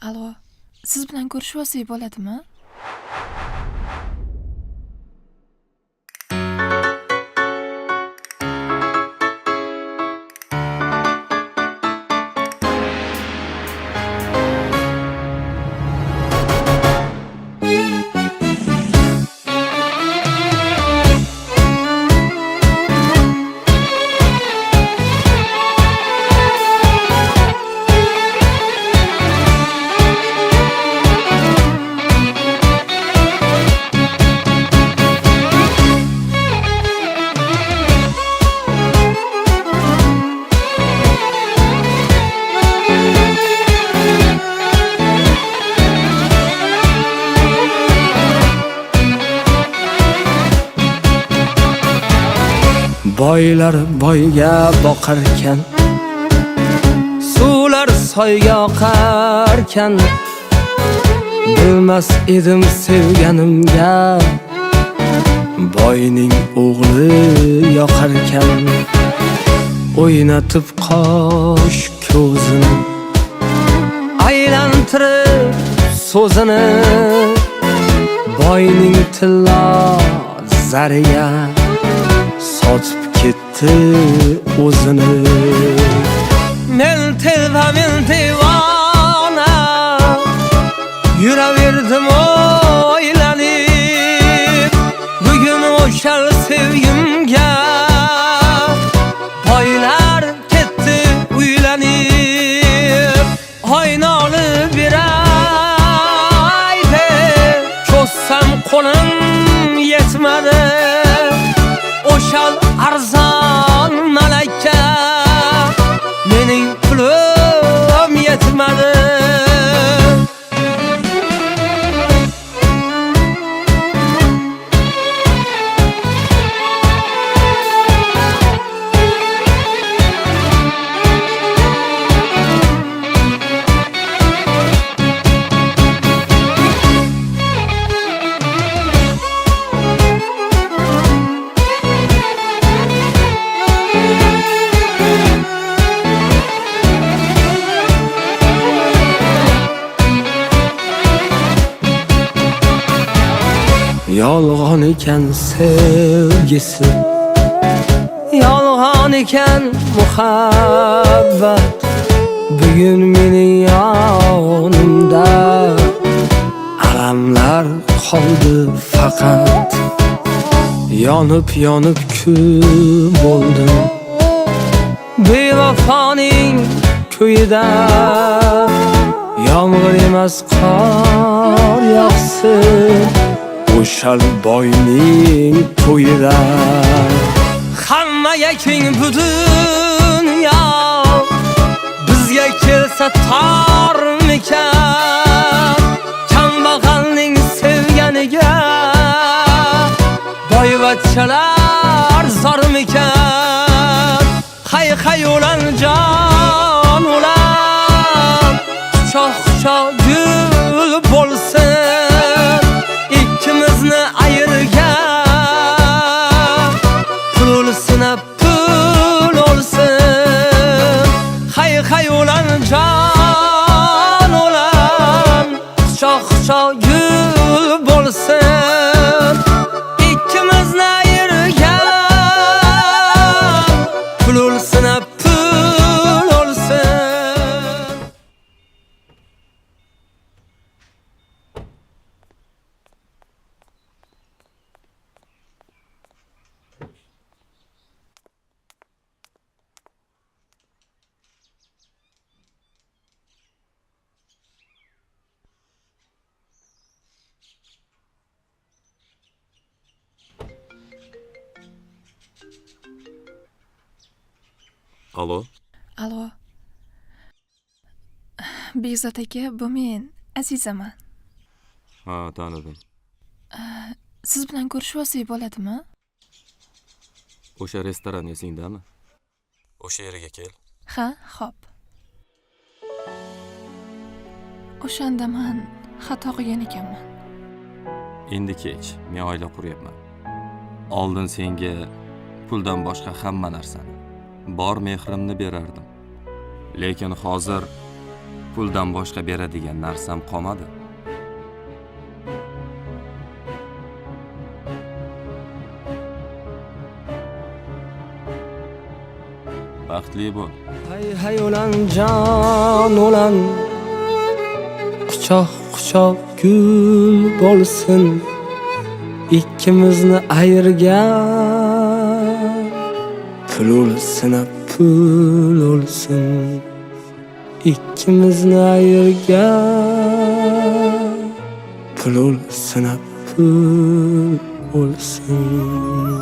Alo, siz bilan ko'rishib olsak bo'ladimi? Boylar boyga boqarkan, suvlar soyga oqarkan, bilmas edim sevganimga boyning o'g'li yoqarkan. O'ynatib qosh ko'zini, aylantirib so'zini, boyning tilla zariga sotib ketdi o'zini. Men telba, men devona, yuraverdim o'ylanib, bugun o'shal sevgimga boylar ketdi uylanib. Oynoli beray deb cho'zsam qo'lim yetmadi, o'shal arzon malaka mening pulim yetmadi. Yolg'on ekan sevgisi, yolg'on ekan muhabbat, bugun mening yonimda alamlar qoldi faqat. Yonib yonib kul bo'ldim bevafoning ko'yida, yomg'ir emas qor yog'sin o'shal boyning to'yida. Hammaga keng bu dunyo, bizga kelsa tormikan, kambag'alning sevganiga boyvachchalar zormikan. Hay hay o'lan jon o'lan, quchoq quchoq gul bo'lsin, ikkimizni ayirgan pulsina pul olsin. Hay hay o'lan jon o'lan, quchoq quchoq gul bo'lsin, ikkimizni ayirgan pulsina pul olsin. Alo? Alo. Bekzod aka, bu men Azizaman. Ha, tanidim. Siz bilan ko'rishib olsak bo'ladimi? O'sha restoran esingdami? O'sha yeriga kel. Ha, xo'p. O'shanda men xato qilgan ekanman. Endi kech, men oila quryapman. Oldin senga puldan boshqa hamma narsani, bor mehrimni berardim. Lekin hozir puldan boshqa beradigan narsam qolmadi. Baxtli bo'l. Hay hay olan can olan Quchoq quchoq gul bo'lsin ikkimizni ayirgan Pul o'lsin pul o'lsin ikkimizni ayirgan Pul o'lsin pul o'lsin